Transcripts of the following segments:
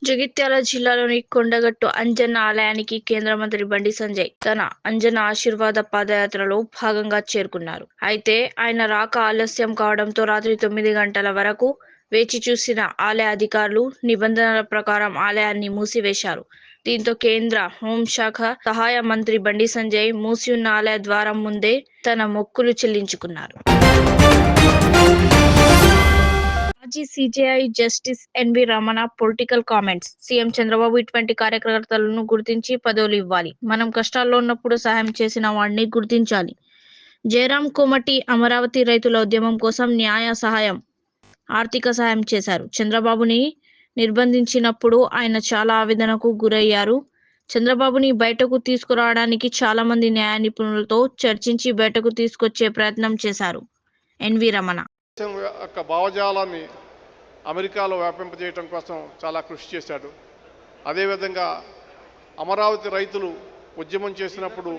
జగిత్యాల జిల్లాలోని కొండగట్టు అంజన్న ఆలయానికి కేంద్ర మంత్రి బండి సంజయ్ తన అంజన్న ఆశీర్వాద పాదయాత్రలో భాగంగా చేరుకున్నారు. అయితే ఆయన రాక ఆలస్యం కావడంతో రాత్రి 9 గంటల వరకు వేచి చూసిన ఆలయ అధికారులు నిబంధనల ప్రకారం ఆలయాన్ని మూసివేశారు. దీంతో కేంద్ర హోంశాఖ సహాయ మంత్రి బండి సంజయ్ మూసి ఉన్న ఆలయ ద్వారం ముందే తన మొక్కులు చెల్లించుకున్నారు. మాజీ CJI justice NV Ramana political comments. CM Chandrababu ఇటువంటి కార్యకర్తలను గుర్తించి పదవులు ఇవ్వాలి. మనం కష్టాల్లో ఉన్నప్పుడు సహాయం చేసిన వాడిని గుర్తించాలి. జయరాం కోమటి అమరావతి రైతుల ఉద్యమం కోసం న్యాయ సహాయం, ఆర్థిక సహాయం చేశారు. చంద్రబాబుని నిర్బంధించినప్పుడు ఆయన చాలా ఆవేదనకు గురయ్యారు. చంద్రబాబుని బయటకు తీసుకురావడానికి చాలా మంది న్యాయ నిపుణులతో చర్చించి బయటకు తీసుకొచ్చే ప్రయత్నం చేశారు. ఎన్వి రమణ యొక్క భావజాలాన్ని అమెరికాలో వ్యాపింపజేయడం కోసం చాలా కృషి చేశాడు. అదేవిధంగా అమరావతి రైతులు ఉద్యమం చేసినప్పుడు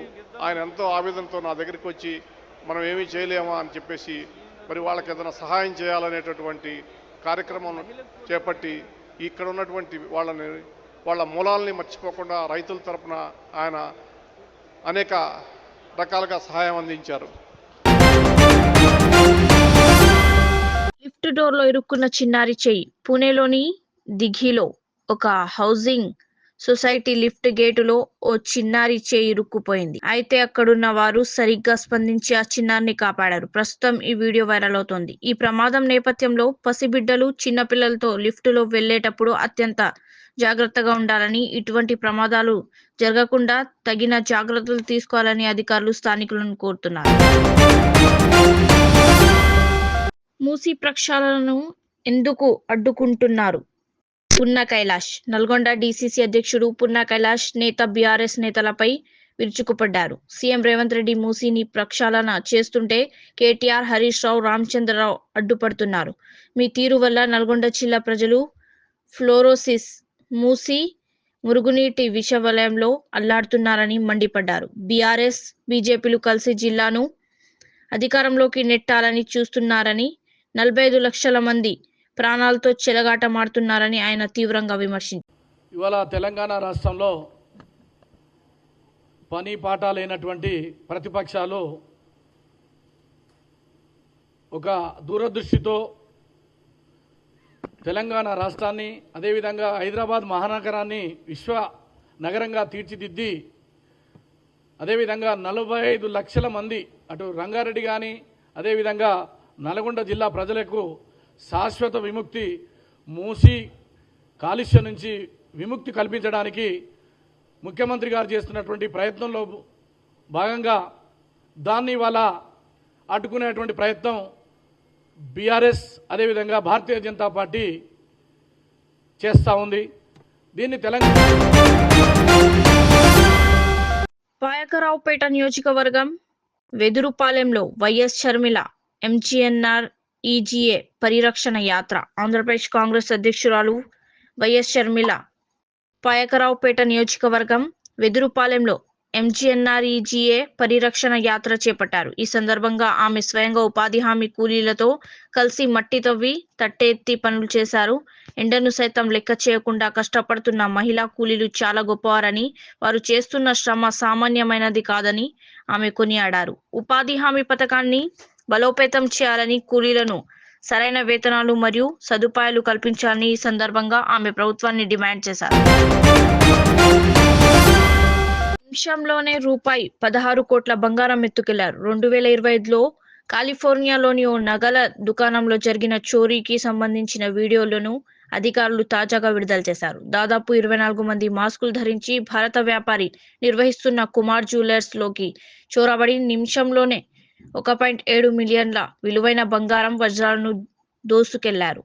ఆయన ఎంతో ఆవేదనతో నా దగ్గరికి వచ్చి మనం ఏమీ చేయలేమా అని చెప్పేసి మరి వాళ్ళకి ఏదైనా సహాయం చేయాలనేటటువంటి కార్యక్రమం చేపట్టి ఇక్కడ ఉన్నటువంటి వాళ్ళ మూలాలని మర్చిపోకుండా రైతుల తరపున ఆయన అనేక రకాలుగా సహాయం అందించారు. లిఫ్ట్ డోర్లో ఇరుక్కున్న చిన్నారి చెయ్యి. పూణేలోని దిఘీలో ఒక హౌసింగ్ సొసైటీ లిఫ్ట్ గేటులో ఓ చిన్నారి చేయి ఇరుక్కుపోయింది. అయితే అక్కడున్న వారు సరిగ్గా స్పందించి ఆ చిన్నారిని కాపాడారు. ప్రస్తుతం ఈ వీడియో వైరల్ అవుతోంది. ఈ ప్రమాదం నేపథ్యంలో పసిబిడ్డలు, చిన్నపిల్లలతో లిఫ్టులో వెళ్లేటప్పుడు అత్యంత జాగ్రత్తగా ఉండాలని, ఇటువంటి ప్రమాదాలు జరగకుండా తగిన జాగ్రత్తలు తీసుకోవాలని అధికారులు స్థానికులను కోరుతున్నారు. మూసీ ప్రక్షాళనను ఎందుకు అడ్డుకుంటున్నారు? పున్నా కైలాష్. నల్గొండ డీసీసీ అధ్యక్షుడు పున్నా కైలాష్ నేత బీఆర్ఎస్ నేతలపై విరుచుకుపడ్డారు. సీఎం రేవంత్ రెడ్డి మూసీని ప్రక్షాళన చేస్తుంటే కేటీఆర్, హరీష్ రావు, రామచంద్రరావు అడ్డుపడుతున్నారు. మీ తీరు వల్ల నల్గొండ జిల్లా ప్రజలు ఫ్లోరోసిస్, మూసీ మురుగునీటి విషవలయంలో అల్లాడుతున్నారని మండిపడ్డారు. బీఆర్ఎస్, బీజేపీలు కలిసి జిల్లాను అధికారంలోకి నెట్టాలని చూస్తున్నారని, 45 లక్షల మంది ప్రాణాలతో చెలగాటమాడుతున్నారని ఆయన తీవ్రంగా విమర్శించారు. ఇవాళ తెలంగాణ రాష్ట్రంలో పని పాట లేనటువంటి ప్రతిపక్షాలు ఒక దూరదృష్టితో తెలంగాణ రాష్ట్రాన్ని, అదేవిధంగా హైదరాబాద్ మహానగరాన్ని విశ్వ నగరంగా తీర్చిదిద్ది, అదేవిధంగా 45 లక్షల మంది అటు రంగారెడ్డి కానీ, అదేవిధంగా నల్గొండ జిల్లా ప్రజలకు శాశ్వత విముక్తి, మూసి కాలుష్యం నుంచి విముక్తి కల్పించడానికి ముఖ్యమంత్రి గారు చేస్తున్నటువంటి ప్రయత్నంలో భాగంగా దాన్ని ఇవాళ అడ్డుకునేటువంటి ప్రయత్నం బీఆర్ఎస్, అదేవిధంగా భారతీయ జనతా పార్టీ చేస్తూ ఉంది. దీన్ని తెలంగాణ పాయకరావుపేట నియోజకవర్గం వెదురుపాలెంలో వైఎస్ షర్మిల ఎంజీఎన్ఆర్ ఈజీఏ పరిరక్షణ యాత్ర. ఆంధ్రప్రదేశ్ కాంగ్రెస్ అధ్యక్షురాలు వైఎస్ షర్మిల పాయకరావుపేట నియోజకవర్గం వెదురుపాలెంలో ఎంజీఎన్ఆర్ ఈజీఏ పరిరక్షణ యాత్ర చేపట్టారు. ఈ సందర్భంగా ఆమె స్వయంగా ఉపాధి హామీ కూలీలతో కలిసి మట్టి తవ్వి, తట్టెత్తి పనులు చేశారు. ఎండను సైతం లెక్క చేయకుండా కష్టపడుతున్న మహిళా కూలీలు చాలా గొప్పవారని, వారు చేస్తున్న శ్రమ సామాన్యమైనది కాదని ఆమె కొనియాడారు. ఉపాధి హామీ పథకాన్ని బలోపేతం చేయాలని, కూలీలను సరైన వేతనాలు మరియు సదుపాయాలు కల్పించాలని ఈ సందర్భంగా ఆమె ప్రభుత్వాన్ని డిమాండ్ చేశారు. నిమిషంలోనే రూ.16 కోట్ల బంగారం ఎత్తుకెళ్లారు. 2025లో కాలిఫోర్నియాలోని ఓ నగల దుకాణంలో జరిగిన చోరీకి సంబంధించిన వీడియోలను అధికారులు తాజాగా విడుదల చేశారు. దాదాపు 24 మంది మాస్కులు ధరించి భారత వ్యాపారి నిర్వహిస్తున్న కుమార్ జ్యువెలర్స్ లోకి చొరబడి నిమిషంలోనే 1.7 మిలియన్ల విలువైన బంగారం, వజ్రాలను దోసుకెళ్లారు.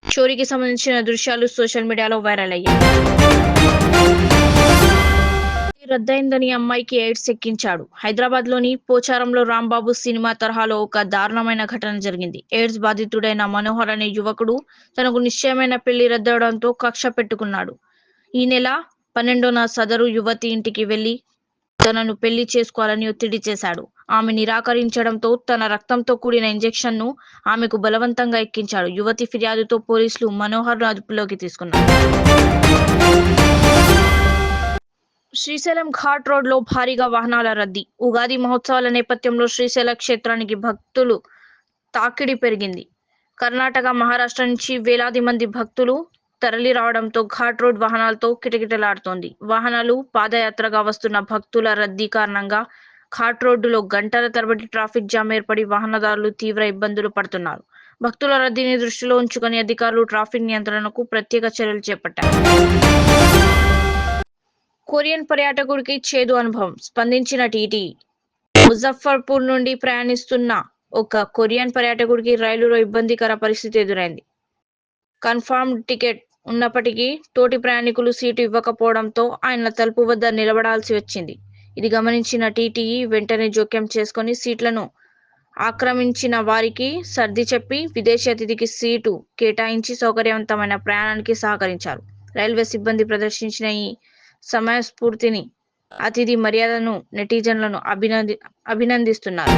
చోరీకి సంబంధించిన దృశ్యాలు సోషల్ మీడియాలో వైరల్ అయ్యాయి. రద్దయిందని అమ్మాయికి ఎయిడ్స్ ఎక్కించాడు. హైదరాబాద్ లోని పోచారంలో రాంబాబు సినిమా తరహాలో ఒక దారుణమైన ఘటన జరిగింది. ఎయిడ్స్ బాధితుడైన మనోహర్ అనే యువకుడు తనకు నిశ్చయమైన పెళ్లి రద్దవడంతో కక్ష పెట్టుకున్నాడు. ఈ నెల 12న సదరు యువతి ఇంటికి వెళ్లి తనను పెళ్లి చేసుకోవాలని ఒత్తిడి చేశాడు. ఆమె నిరాకరించడంతో తన రక్తంతో కూడిన ఇంజెక్షన్ను ఆమెకు బలవంతంగా ఎక్కించాడు. యువతి ఫిర్యాదుతో పోలీసులు మనోహర్ను అదుపులోకి తీసుకున్నారు. శ్రీశైలం ఘాట్ రోడ్లో భారీగా వాహనాల రద్దీ. ఉగాది మహోత్సవాల నేపథ్యంలో శ్రీశైల క్షేత్రానికి భక్తులు తాకిడి పెరిగింది. కర్ణాటక, మహారాష్ట్ర నుంచి వేలాది మంది భక్తులు తరలి రావడంతో ఘాట్ రోడ్ వాహనాలతో కిటకిటలాడుతోంది. వాహనాలు, పాదయాత్రగా వస్తున్న భక్తుల రద్దీ కారణంగా ఘాట్ రోడ్డులో గంటల తరబడి ట్రాఫిక్ జామ్ ఏర్పడి వాహనదారులు తీవ్ర ఇబ్బందులు పడుతున్నారు. భక్తుల రద్దీని దృష్టిలో ఉంచుకొని అధికారులు ట్రాఫిక్ నియంత్రణకు ప్రత్యేక చర్యలు చేపట్టారు. కొరియన్ పర్యాటకుడికి చేదు అనుభవం. స్పందించిన టీటీఈ. ముజఫర్పూర్ నుండి ప్రయాణిస్తున్న ఒక కొరియన్ పర్యాటకుడికి రైలులో ఇబ్బందికర పరిస్థితి ఎదురైంది. కన్ఫర్మ్డ్ టికెట్ ఉన్నప్పటికీ తోటి ప్రయాణికులు సీటు ఇవ్వకపోవడంతో ఆయన తలుపు వద్ద నిలబడాల్సి వచ్చింది. ఇది గమనించిన టీటీఈ వెంటనే జోక్యం చేసుకొని సీట్లను ఆక్రమించిన వారికి సర్ది చెప్పి విదేశీ అతిథికి సీటు కేటాయించి సౌకర్యవంతమైన ప్రయాణానికి సహకరించారు. రైల్వే సిబ్బంది ప్రదర్శించిన ఈ సమయస్ఫూర్తిని, అతిథి మర్యాదను నెటిజన్లను అభినందిస్తున్నారు.